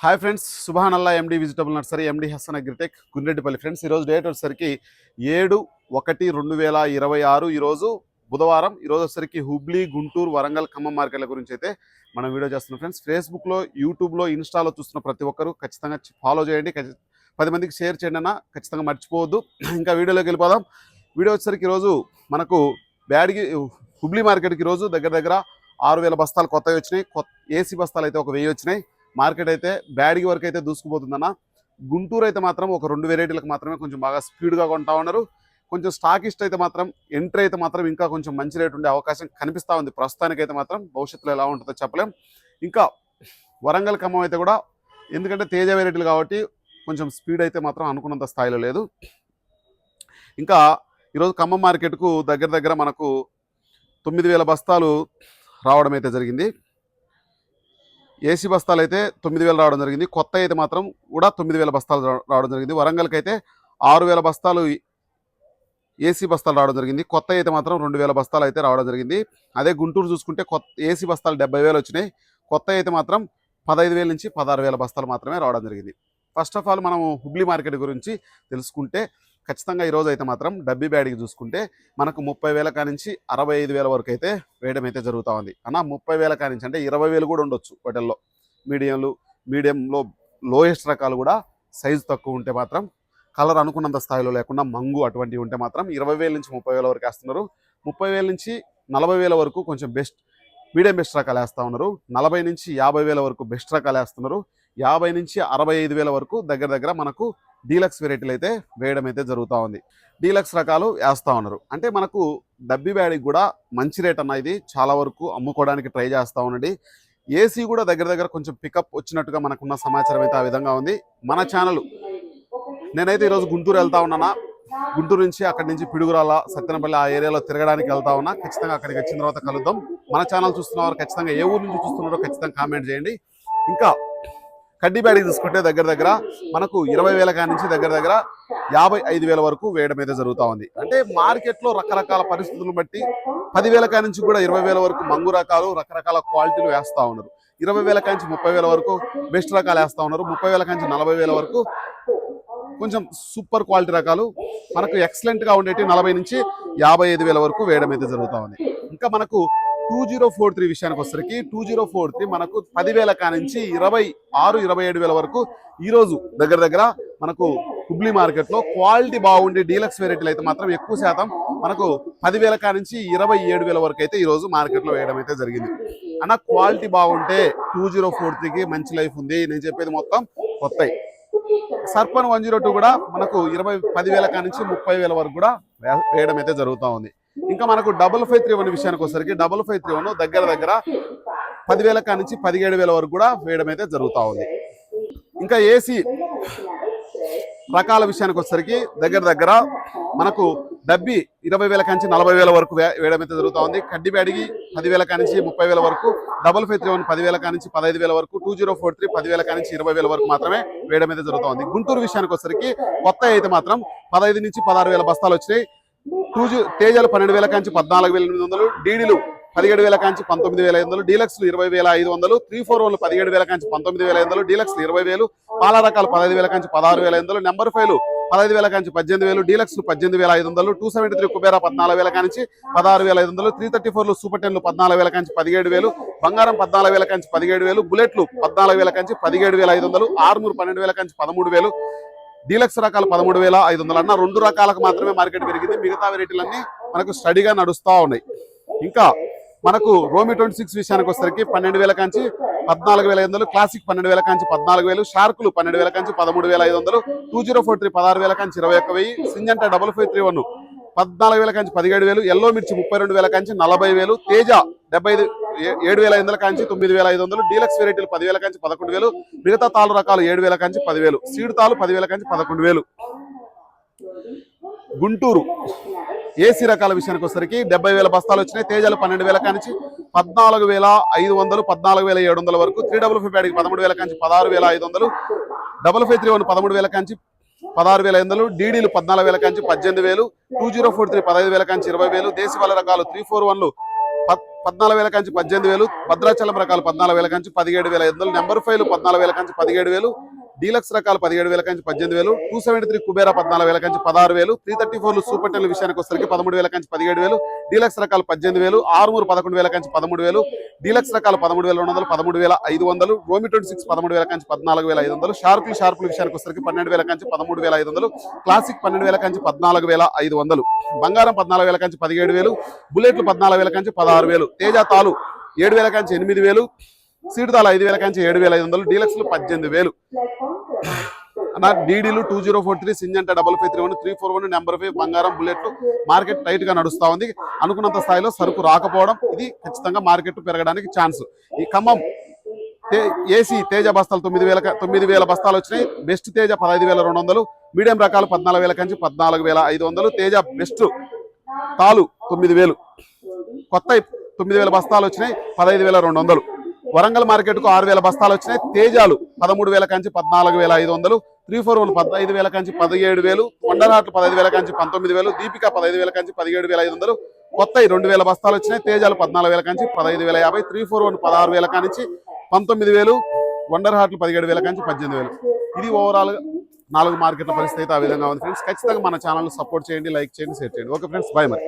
Hi friends, Subhanallah MD vegetable nursery MD Hasan agritech Gundreddipalli. Friends, ఈరోజు date వచ్చేసరికి 7/1/2026. ఈరోజు బుధవారం. ఈరోజు వచ్చేసరికి హుబ్లీ, గుంటూరు, వరంగల్, ఖమ్మం మార్కెట్ల గురించి అయితే మనం వీడియో చేస్తున్నాం. ఫ్రెండ్స్, ఫేస్బుక్లో, యూట్యూబ్లో, ఇన్స్టాలో చూస్తున్న ప్రతి ఒక్కరు ఖచ్చితంగా ఫాలో చేయండి, 10 మందికి షేర్ చేయండి అన్న, ఖచ్చితంగా మర్చిపోవద్దు. ఇంకా వీడియోలోకి వెళ్ళిపోదాం. వీడియో వచ్చేసరికి ఈరోజు మనకు బ్యాడ్కి హుబ్లీ మార్కెట్కి ఈరోజు దగ్గర దగ్గర 6,000 బస్తాలు కొత్తవి వచ్చినాయి. ఏసీ బస్తాలు అయితే ఒక 1000 వచ్చినాయి. మార్కెట్ అయితే బ్యాడ్గి వరకు అయితే దూసుకుపోతుందన్న. గుంటూరు అయితే మాత్రం ఒక 2 వెరైటీలకు మాత్రమే కొంచెం బాగా స్పీడ్గా కొంటా ఉన్నారు. కొంచెం స్టాకిస్ట్ అయితే మాత్రం ఎంట్రీ అయితే మాత్రం ఇంకా కొంచెం మంచి రేటు ఉండే అవకాశం కనిపిస్తూ ఉంది. ప్రస్తుతానికైతే మాత్రం భవిష్యత్తులో ఎలా ఉంటుందో చెప్పలేం. ఇంకా వరంగల్, ఖమ్మం అయితే కూడా, ఎందుకంటే తేజ వెరైటీలు కాబట్టి కొంచెం స్పీడ్ అయితే మాత్రం అనుకున్నంత స్థాయిలో లేదు. ఇంకా ఈరోజు ఖమ్మం మార్కెట్కు దగ్గర దగ్గర మనకు 9,000 బస్తాలు రావడం అయితే జరిగింది. ఏసీ బస్తాలు అయితే 9,000 రావడం జరిగింది. కొత్త అయితే మాత్రం కూడా 9,000 బస్తాలు రావడం జరిగింది. వరంగల్కి అయితే 6,000 బస్తాలు ఏసీ బస్తాలు రావడం జరిగింది. కొత్త అయితే మాత్రం 2,000 బస్తాలు అయితే రావడం జరిగింది. అదే గుంటూరు చూసుకుంటే ఏసీ బస్తాలు 70,000 వచ్చినాయి. కొత్త అయితే మాత్రం 15,000 నుంచి 16,000 బస్తాలు మాత్రమే రావడం జరిగింది. ఫస్ట్ ఆఫ్ ఆల్ మనం హుబ్లీ మార్కెట్ గురించి తెలుసుకుంటే, ఖచ్చితంగా ఈరోజు అయితే మాత్రం డబ్బీ బ్యాడ్కి చూసుకుంటే మనకు 30,000 కానించి 65,000 వరకు అయితే వేయడం అయితే జరుగుతూ ఉంది అన్న. 30,000 కానించి అంటే 20,000 కూడా ఉండొచ్చు వాటిల్లో. మీడియంలో లోయెస్ట్ రకాలు కూడా సైజు తక్కువ ఉంటే మాత్రం, కలర్ అనుకున్నంత స్థాయిలో లేకుండా మంగు అటువంటివి ఉంటే మాత్రం 20,000 నుంచి 30,000 వరకు వేస్తున్నారు. 30,000 నుంచి 40,000 వరకు కొంచెం మీడియం బెస్ట్ రకాలు వేస్తూ ఉన్నారు. 40 నుంచి 50,000 వరకు బెస్ట్ రకాలు వేస్తున్నారు. 50 నుంచి 65,000 వరకు దగ్గర దగ్గర మనకు డీలక్స్ వెరైటీలు అయితే వేయడం అయితే జరుగుతూ ఉంది. డీలక్స్ రకాలు వేస్తూ ఉన్నారు. అంటే మనకు డబ్బీ బ్యాడ్కి కూడా మంచి రేట్ అన్న. ఇది చాలా వరకు అమ్ముకోవడానికి ట్రై చేస్తూ ఉండండి. ఏసీ కూడా దగ్గర దగ్గర కొంచెం పికప్ వచ్చినట్టుగా మనకున్న సమాచారం అయితే ఆ విధంగా ఉంది. మన ఛానల్, నేనైతే ఈరోజు గుంటూరు వెళ్తా ఉన్నానా. గుంటూరు నుంచి, అక్కడి నుంచి పిడుగురాల, సత్తెనపల్లి ఆ ఏరియాలో తిరగడానికి వెళ్తా ఉన్నా. ఖచ్చితంగా అక్కడికి వచ్చిన తర్వాత కలుద్దాం. మన ఛానల్ చూస్తున్నవారు ఖచ్చితంగా ఏ ఊరు నుంచి చూస్తున్నారో ఖచ్చితంగా కామెంట్ చేయండి. ఇంకా కడ్డీ బ్యాడ్కి తీసుకుంటే దగ్గర దగ్గర మనకు 20,000 కాడి నుంచి దగ్గర దగ్గర 55,000 వరకు వేయడం అయితే జరుగుతూ ఉంది. అంటే మార్కెట్లో రకరకాల పరిస్థితులను బట్టి 10,000 కాడి నుంచి కూడా 20,000 వరకు మంగు రకాలు, రకరకాల క్వాలిటీలు వేస్తూ ఉన్నారు. 20,000 కాడి నుంచి 30,000 వరకు బెస్ట్ రకాలు వేస్తూ ఉన్నారు. 30,000 కాడి నుంచి 40,000 వరకు కొంచెం సూపర్ క్వాలిటీ రకాలు, మనకు ఎక్సలెంట్గా ఉండేటి 40 నుంచి 55,000 వరకు వేయడం అయితే జరుగుతూ ఉంది. ఇంకా మనకు 2043 విషయానికి వచ్చేసరికి 2043 మనకు 10,000 కానించి 26,000-27,000 వరకు ఈరోజు దగ్గర దగ్గర మనకు హుబ్లీ మార్కెట్లో క్వాలిటీ బాగుండే డీలక్స్ వెరైటీలు అయితే మాత్రం ఎక్కువ శాతం మనకు 10,000 కానించి 27,000 వరకు అయితే ఈరోజు మార్కెట్లో వేయడం అయితే జరిగింది అన్న. క్వాలిటీ బాగుంటే 2043కి మంచి లైఫ్ ఉంది. నేను చెప్పేది మొత్తం కొత్తవి. సర్పన్ 102 కూడా మనకు 10,000 కానించి 30,000 వరకు కూడా వేయడం అయితే జరుగుతూ ఉంది. ఇంకా మనకు 5531 విషయానికి వచ్చేసరికి 5531 దగ్గర దగ్గర 10,000 కానించి 17,000 వరకు కూడా వేయడం అయితే జరుగుతూ ఉంది. ఇంకా ఏసీ రకాల విషయానికి వచ్చేసరికి దగ్గర దగ్గర మనకు డబ్బీ 20,000 కానించి 40,000 వరకు వేయడం అయితే జరుగుతూ ఉంది. కడ్డీ బ్యాడ్కి 10,000 కానించి 30,000 వరకు, 5531 10,000 కానించి 15,000 వరకు, 2043 10,000 కానించి 20,000 వరకు మాత్రమే వేయడం అయితే జరుగుతూ ఉంది. గుంటూరు విషయానికి వచ్చేసరికి కొత్త అయితే మాత్రం 15 నుంచి 16,000 బస్తాలు వచ్చినాయి. తేజాలు 12,000 కాంచి 14,800, డీడీలు 17,000 కాంచి 19,500, డీలక్స్లు 20,500, 341 17,000 కాంచి 19,500, డీలక్స్లు 20,000, పాల రకాలు 15,000 కాంచి 16,500, నెంబర్ 5లు 15,000 కాంచి 18,000, డీలక్స్లు 18,500, 273 కుబేరా 14,000 కాంచి 16,500, 334లు సూపర్ 10లు 14,000 కాంచి 17,000, బంగారం 14,000 కాంచి 17,000, బుల్లెట్లు 14,000 కాంచి 17,500, ఆర్మూర్ 12,000 కాంచి 13,000, డీలక్స్ రకాలు 13,500 అన్న. 2 రకాలకు మాత్రమే మార్కెట్ పెరిగింది. మిగతా వెరైటీలన్నీ మనకు స్టడీగా నడుస్తూ ఉన్నాయి. ఇంకా మనకు రోమి 26 విషయానికి వచ్చేసరికి 12,000 కాంచి 14,500, క్లాసిక్ 12,000 కాంచి 14,000, షార్కులు 12,000 కాంచి 13,500, 2043 16,000 కాంచి 21,000, సింజంట 5531 14,000 కాంచి 17,000, ఎల్లో మిర్చి 32,000 కాంచి 40,000, తేజ 7,500 కాంచి 9,500, డీలక్స్ వెరైటీలు 10,000 కాంచి 11,000, మిగతా తాలు రకాలు 7,000 కాంచి 10,000, సీడ్ తాలు 10,000 కాంచి 11,000. గుంటూరు ఏసీ రకాల విషయానికి వచ్చేసరికి 70,000 బస్తాలు వచ్చినాయి. తేజాలు 12,000 కానించి 14,500, 14,700 వరకు, 355 బ్యాడ్కి 13,000 కాంచి 16,500, 5531 13,000 కాంచి 16,500, డీడీలు 14,000 కాంచి 18,000, 2043 15,000 కాంచి 20,000, దేశవాళ రకాలు 341లు 14,000 కాంచి 18,000, భద్రాచలం రకాలు 14,000 కాంచి 17,500, నెంబర్ 5 14,000 కాంచి 17,000, డీలక్స్ రకాలు 17,000 కాంచి 18,000, 273 కుబేరా 14,000 కాంచి 16,000, 334 సూపర్ టెల్ విషయానికి వచ్చేసరికి 13,000 కాంచి 17,000, డీలక్స్ రకాలు 18,000, ఆర్మూర్ 11,000 కాంచి 13,000, డీలక్స్ రకాలు 13,200, 13,500, రోమి 26 13,000 కాంచి 14,500, షార్పుల విషయానికి వచ్చేసరికి 12,000 కాంచి 13,500, క్లాసిక్ 12,000 కాంచి 14,500, బంగారం 14,000 కాంచి 17,000, బుల్లెట్లు 14,000 కాంచి 16,000, తేజ తాలు 7,000 కాంచి 8,000, సీటు తాలు 5,000 కాంచి 7,500, డీలక్స్లు 18,000. నా డీడీలు 2043, సింజంట 5531, 341, నెంబర్ 5 బంగారం బుల్లెట్లు మార్కెట్ టైట్ గా నడుస్తా ఉంది. అనుకున్నంత స్థాయిలో సరుకు రాకపోవడం ఇది ఖచ్చితంగా మార్కెట్ పెరగడానికి ఛాన్స్. ఈ ఖమ్మం ఏసీ తేజ బస్తాలు 9,000 బస్తాలు వచ్చినాయి. బెస్ట్ తేజ 15,200, మీడియం రకాలు 14,000 కాంచి 14,500, తేజ బెస్ట్ తాలు 9,000, కొత్త 9,000 బస్తాలు వచ్చినాయి 15,200. వరంగల్ మార్కెట్ కు 6,000 బస్తాలు వచ్చినాయి. తేజాలు 13,000 కాంచి 14,500, 341 15,000 కాంచి 17,000, వండర్ హార్ట్లు 15,000 కాంచి 19,000, దీపిక 15,000 కాంచి 17,500, కొత్త 2,000 బస్తాలు వచ్చినాయి. తేజాలు 14,000 కాంచి 15,050, 341 16,000 కాంచి 19,000, వండర్ హార్ట్లు 17,000 కాంచి 18,000. ఇది ఓవరాల్ 4 మార్కెట్ల పరిస్థితి అయితే ఆ విధంగా ఉంది ఫ్రెండ్స్. ఖచ్చితంగా మన ఛానల్ సపోర్ట్ చేయండి, లైక్ చేయండి, షేర్ చేయండి. ఓకే ఫ్రెండ్స్, బాయ్ మరి.